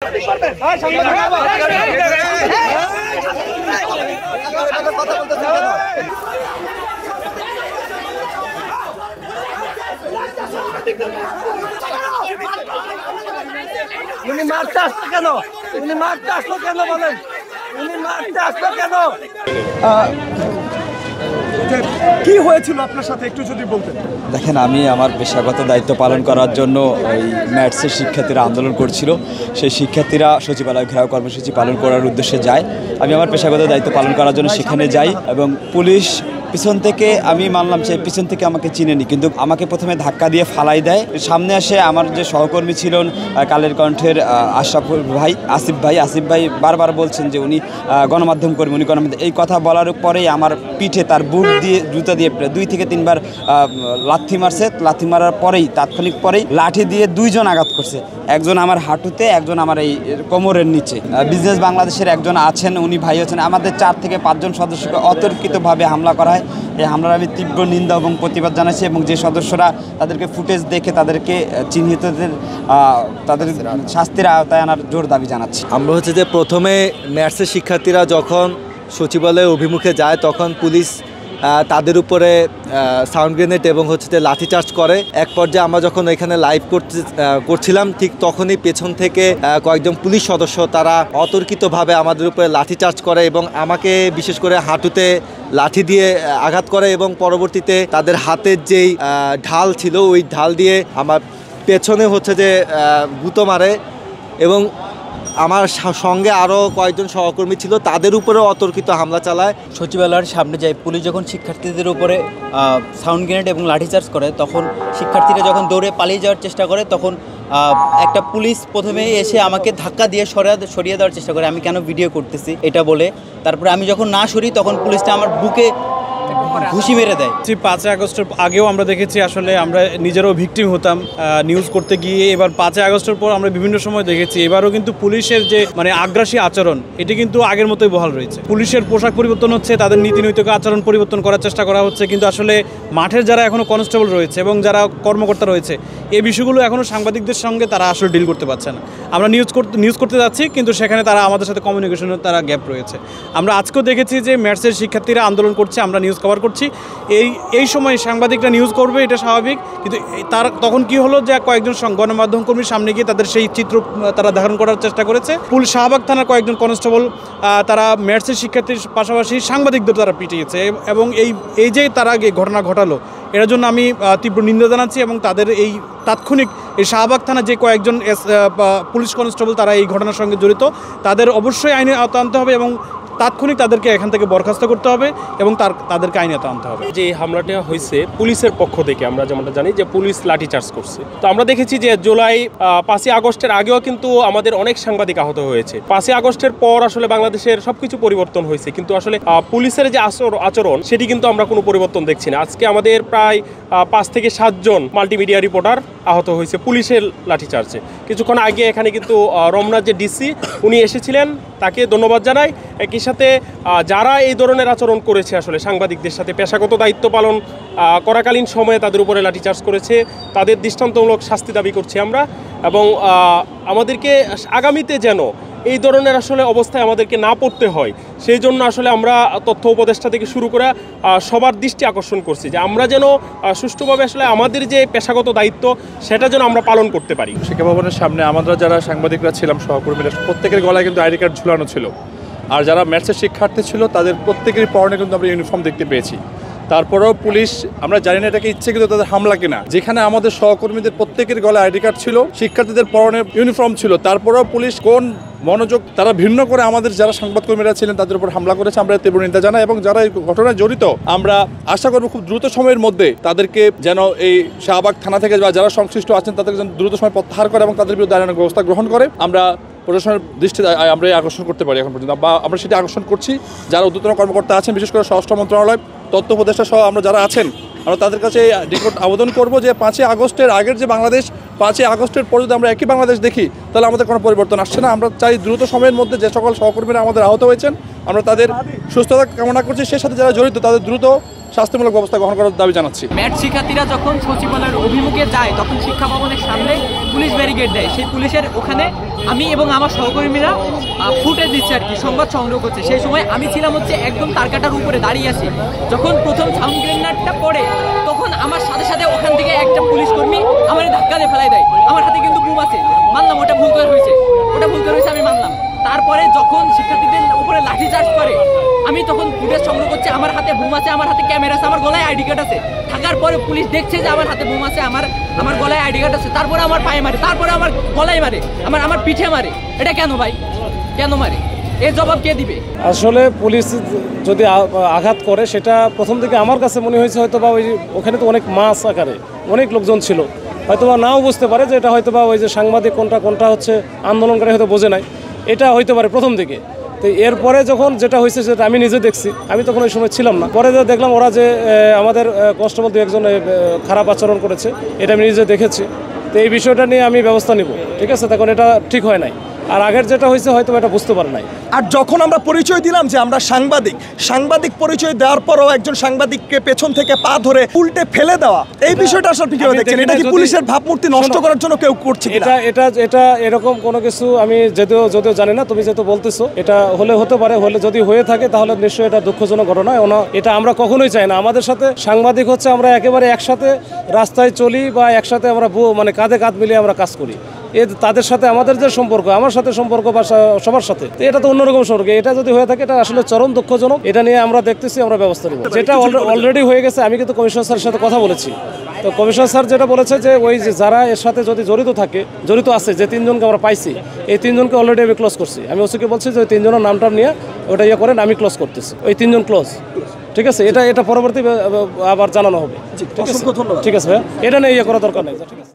উনি মারতে আসলো কেন? উনি মারতে আসলো কেন বলেন? উনি মারতে আসলো কেন? কি হয়েছিল আপনার সাথে একটু যদি বলতেন। দেখেন, আমি আমার পেশাগত দায়িত্ব পালন করার জন্য ওই ম্যাটসের শিক্ষার্থীরা আন্দোলন করছিল। সেই শিক্ষার্থীরা সচিবালয় ঘেরাও কর্মসূচি পালন করার উদ্দেশ্যে যায়। আমি আমার পেশাগত দায়িত্ব পালন করার জন্য সেখানে যাই এবং পুলিশ পিছন থেকে, আমি মানলাম সে পিছন থেকে আমাকে চিনেনি, কিন্তু আমাকে প্রথমে ধাক্কা দিয়ে ফালাই দেয়। সামনে আসে আমার যে সহকর্মী ছিলেন কালের কণ্ঠের আশরাফুল ভাই, আসিফ ভাই বারবার বলছেন যে উনি গণমাধ্যম কর্মী, উনি গণমাধ্যম। এই কথা বলার পরেই আমার পিঠে তার বুট দিয়ে, জুতা দিয়ে 2 থেকে 3 বার লাথি মারছে। লাথি মারার পরেই, তাৎক্ষণিক পরেই লাঠি দিয়ে 2 জন আঘাত করছে। একজন আমার হাঁটুতে, একজন আমার এই কোমরের নিচে। বিজনেস বাংলাদেশের একজন আছেন, উনি ভাই আছেন। আমাদের 4 থেকে 5 জন সদস্যকে অতর্কিতভাবে হামলা করা হয়। এই হামলার আমি তীব্র নিন্দা এবং প্রতিবাদ জানাচ্ছি এবং যে সদস্যরা তাদেরকে ফুটেজ দেখে তাদেরকে চিহ্নিতদের তাদের শাস্তির আওতায় আনার জোর দাবি জানাচ্ছি। আমরা হচ্ছে যে প্রথমে ম্যাটসের শিক্ষার্থীরা যখন সচিবালয়ের অভিমুখে যায় তখন পুলিশ তাদের উপরে সাউন্ড গ্রেনেড এবং হচ্ছে যে লাঠিচার্জ করে। এক পর্যায়ে আমরা যখন এখানে লাইভ করছিলাম ঠিক তখনই পেছন থেকে কয়েকজন পুলিশ সদস্য তারা অতর্কিতভাবে আমাদের উপরে লাঠিচার্জ করে এবং আমাকে বিশেষ করে হাঁটুতে লাঠি দিয়ে আঘাত করে এবং পরবর্তীতে তাদের হাতের যেই ঢাল ছিল ওই ঢাল দিয়ে আমার পেছনে হচ্ছে যে গুঁতো মারে এবং আমার সঙ্গে আরও কয়েকজন সহকর্মী ছিল, তাদের উপরেও অতর্কিত হামলা চালায়। সচিবালয়ের সামনে যায় পুলিশ যখন শিক্ষার্থীদের উপরে সাউন্ড গ্রেনেড এবং লাঠিচার্জ করে, তখন শিক্ষার্থীরা যখন দৌড়ে পালিয়ে যাওয়ার চেষ্টা করে তখন একটা পুলিশ প্রথমে এসে আমাকে ধাক্কা দিয়ে সরিয়ে দেওয়ার চেষ্টা করে, আমি কেন ভিডিও করতেছি এটা বলে। তারপরে আমি যখন না সরি তখন পুলিশটা আমার বুকে ঘুষি মেরে দেয়। 5 আগস্টের আগেও আমরা দেখেছি, আসলে আমরা নিজেরাও ভিকটিম হতাম নিউজ করতে গিয়ে। এবার 5 আগস্টের পর আমরা বিভিন্ন সময় দেখেছি, এবারও কিন্তু পুলিশের যে আগ্রাসী আচরণ এটি কিন্তু আগের মতোই বহাল রয়েছে। পুলিশের পোশাক পরিবর্তন হচ্ছে, তাদের নীতি নৈতিক আচরণ পরিবর্তন করার চেষ্টা করা হচ্ছে, কিন্তু আসলে মাঠের যারা এখনও কনস্টেবল রয়েছে এবং যারা কর্মকর্তা রয়েছে এই বিষয়গুলো এখনও সাংবাদিকদের সঙ্গে তারা আসলে ডিল করতে পারছে না। আমরা নিউজ করতে যাচ্ছি কিন্তু সেখানে তারা আমাদের সাথে কমিউনিকেশনের তারা গ্যাপ রয়েছে। আমরা আজকেও দেখেছি যে ম্যাটসের শিক্ষার্থীরা আন্দোলন করছে, আমরা নিউজ কভার করছি। এই সময় সাংবাদিকরা নিউজ করবে, এটা স্বাভাবিক, কিন্তু তখন কি হলো যে কয়েকজন গণমাধ্যম কর্মীর সামনে গিয়ে তাদের সেই চিত্র তারা ধারণ করার চেষ্টা করেছে। পুলিশ শাহবাগ থানার কয়েকজন কনস্টেবল তারা ম্যাটসের শিক্ষার্থীর পাশাপাশি সাংবাদিকদের তারা পিটিয়েছে এবং এই যে তারা ঘটনা ঘটালো এটার জন্য আমি তীব্র নিন্দা জানাচ্ছি এবং তাদের এই তাৎক্ষণিক এই শাহবাগ থানা যে কয়েকজন পুলিশ কনস্টেবল তারা এই ঘটনার সঙ্গে জড়িত, তাদের অবশ্যই আইনে আওতা আনতে হবে এবং তাৎক্ষণিক তাদেরকে এখান থেকে বরখাস্ত করতে হবে এবং তাদেরকে আইনে আনতে হবে। যে হামলাটা হয়েছে পুলিশের পক্ষ থেকে, আমরা যেমনটা জানি যে পুলিশ লাঠিচার্জ করছে। তো আমরা দেখেছি যে জুলাই 5 আগস্টের আগেও কিন্তু আমাদের অনেক সাংবাদিক আহত হয়েছে। 5 আগস্টের পর আসলে বাংলাদেশের সবকিছু পরিবর্তন হয়েছে, কিন্তু আসলে পুলিশের যে আচরণ সেটি কিন্তু আমরা কোনো পরিবর্তন দেখছি না। আজকে আমাদের প্রায় 5 থেকে 7 জন মাল্টিমিডিয়া রিপোর্টার আহত হয়েছে পুলিশের লাঠিচার্জে। কিছুক্ষণ আগে এখানে কিন্তু রমনার যে ডিসি উনি এসেছিলেন, তাকে ধন্যবাদ জানাই। একই সাথে যারা এই ধরনের আচরণ করেছে আসলে সাংবাদিকদের সাথে পেশাগত দায়িত্ব পালন করাকালীন সময়ে তাদের উপরে লাঠিচার্জ করেছে, তাদের দৃষ্টান্তমূলক শাস্তি দাবি করছি আমরা। এবং আমাদেরকে আগামীতে যেন এই ধরনের আসলে অবস্থায় আমাদেরকে না পড়তে হয় সেই জন্য আসলে আমরা তথ্য উপদেষ্টা থেকে শুরু করে সবার দৃষ্টি আকর্ষণ করছি যে আমরা যেন সুষ্ঠুভাবে আসলে আমাদের যে পেশাগত দায়িত্ব সেটা যেন আমরা পালন করতে পারি। শিক্ষা ভবনের সামনে আমরা যারা সাংবাদিকরা ছিলাম সহকর্মীরা প্রত্যেকের গলায় কিন্তু আইডি কার্ড ঝুলানো ছিল, আর যারা ম্যাথসের শিক্ষার্থী ছিল তাদের প্রত্যেকেরই পরনে কিন্তু আমরা ইউনিফর্ম দেখতে পেয়েছি। তারপরেও পুলিশ, আমরা জানি না এটাকে ইচ্ছে কিন্তু তাদের হামলা কিনা, যেখানে আমাদের সহকর্মীদের প্রত্যেকের গলায় আইডি কার্ড ছিল, শিক্ষার্থীদের পরনে ইউনিফর্ম ছিল, তারপরেও পুলিশ কোন মনোযোগ তারা ভিন্ন করে আমাদের যারা সংবাদকর্মীরা ছিলেন তাদের উপর হামলা করেছে। আমরা তীব্র নিন্দা জানাই এবং যারা এই ঘটনায় জড়িত আমরা আশা করব খুব দ্রুত সময়ের মধ্যে তাদেরকে যেন এই শাহবাগ থানা থেকে বা যারা সংশ্লিষ্ট আছেন তাদেরকে যেন দ্রুত সময় প্রত্যাহার করে এবং তাদের বিরুদ্ধে আইনানুগ ব্যবস্থা গ্রহণ করে আমরা প্রশাসনের দৃষ্টি আমরা আকর্ষণ করতে পারি এখন পর্যন্ত, বা আমরা সেটি আকর্ষণ করছি। যারা ঊর্ধ্বতন কর্মকর্তা আছেন, বিশেষ করে স্বরাষ্ট্র মন্ত্রণালয়, তথ্য উপদেষ্টা সহ আমরা যারা আছেন, আমরা তাদের কাছে রিপোর্ট আবেদন করব যে 5 আগস্টের আগের যে বাংলাদেশ, 5 আগস্টের পর যদি আমরা একই বাংলাদেশ দেখি তাহলে আমাদের কোনো পরিবর্তন আসছে না। আমরা চাই দ্রুত সময়ের মধ্যে যে সকল সহকর্মীরা আমাদের আহত হয়েছেন আমরা তাদের সুস্থতা কামনা করছি, সেই সাথে যারা জড়িত তাদের দ্রুত শাস্তিমূলক ব্যবস্থা গ্রহণ করার দাবি জানাচ্ছি। ম্যাট শিক্ষার্থীরা যখন সচিবালয়ের অভিমুখে যায় তখন শিক্ষা ভবনের সামনে পুলিশ ব্যারিকেড দেয়। সেই পুলিশের ওখানে আমি এবং আমার সহকর্মীরা ফুটেজ দিচ্ছে আর কি, সংবাদ সংগ্রহ করছে। সেই সময় আমি ছিলাম হচ্ছে একদম তারকাটার উপরে দাঁড়িয়ে আছি। যখন প্রথম সাউন্ড গ্রেনেডটা পড়ে তখন আমার সাথে সাথে ওখান থেকে একটা পুলিশ কর্মী আমার ধাক্কা দিয়ে ফেলাই দেয়। আমার হাতে কিন্তু বুম আছে, মানলাম ওটা ভুল করে হয়েছে, আমি মানলাম। তারপরে যখন শিক্ষার্থীদের উপরে লাঠিচার্জ করে আমি তখন ফুটেজ সংগ্রহ করছি, আমার হাতে বুম আছে, আমার হাতে ক্যামেরা আছে, আমার গলায় আইডি কার্ড আছে। থাকার পরে পুলিশ দেখছে যে আমার হাতে বুম আছে, আমার গলায় আইডি কার্ড আছে, তারপরে আমার পায়ে মারে, তারপরে আমার গলায় মারে, আমার পিঠে মারে। এটা কেন ভাই, কেন মারে? এর জবাব কে দিবে? আসলে পুলিশ যদি আঘাত করে সেটা প্রথম থেকে আমার কাছে মনে হয়েছে হয়তো বা ওখানে তো অনেক মাস আকারে অনেক লোকজন ছিল, হয়তো বা নাও বুঝতে পারে যে এটা হয়তো বা ওই যে সাংবাদিক কোনটা হচ্ছে আন্দোলনকারী হয়তো বোঝে নাই, এটা হইতে পারে প্রথম দিকে। তো এরপরে যখন যেটা হয়েছে সেটা আমি নিজে দেখছি, আমি তখন ওই সময় ছিলাম না। পরে দেখলাম ওরা যে আমাদের কনস্টেবল দু একজন খারাপ আচরণ করেছে, এটা আমি নিজে দেখেছি। তো এই বিষয়টা নিয়ে আমি ব্যবস্থা নিব, ঠিক আছে? তখন এটা ঠিক হয় নাই, আর আগের যেটা হয়েছে হয়তো এটা বুঝতে পারে নাই। আর যখন আমরা পরিচয় দিলাম যে আমরা সাংবাদিক পরিচয় দেওয়ার পরও একজন সাংবাদিককে পেছন থেকে পা ধরে উল্টে ফেলে দেওয়া, এই বিষয়টা আসলে আপনি কিভাবে দেখছেন? এটা কি পুলিশের ভাবমূর্তি নষ্ট করার জন্য কেউ করছে? এটা এরকম কোনো কিছু আমি যদিও জানি না, তুমি যেহেতু বলতেছো এটা হতে পারে, যদি হয়ে থাকে তাহলে নিশ্চয়ই এটা দুঃখজনক ঘটনা। এটা আমরা কখনোই চাই না। আমাদের সাথে সাংবাদিক হচ্ছে আমরা একেবারে একসাথে রাস্তায় চলি বা একসাথে আমরা মানে কাঁধে কাঁধ মিলিয়ে আমরা কাজ করি। তাদের সাথে আমাদের যে সম্পর্ক, আমার সাথে সম্পর্ক বা সবার সাথে, এটা তো অন্যরকম সম্পর্ক। এটা যদি হয়ে থাকে এটা আসলে চরম দুঃখজনক। এটা নিয়ে আমরা দেখতেছি, আমরা ব্যবস্থা নেব। যেটা অলরেডি হয়ে গেছে, আমি কিন্তু কমিশনার স্যারের সাথে কথা বলেছি। তো কমিশনার স্যার যেটা বলেছে যে ওই যে যারা এর সাথে যদি জড়িত আছে, যে 3 জনকে আমরা পাইছি, এই 3 জনকে অলরেডি আমি ক্লোজ করছি। আমি ওসিকে বলছি যে ওই 3 জনের নামটা নিয়ে ওটা করেন, আমি ক্লোজ করতেছি। ওই 3 জন ক্লোজ, ঠিক আছে? এটা পরবর্তী আবার জানানো হবে। ঠিক আছে ভাইয়া, এটা নিয়ে করা দরকার নেই। ঠিক আছে।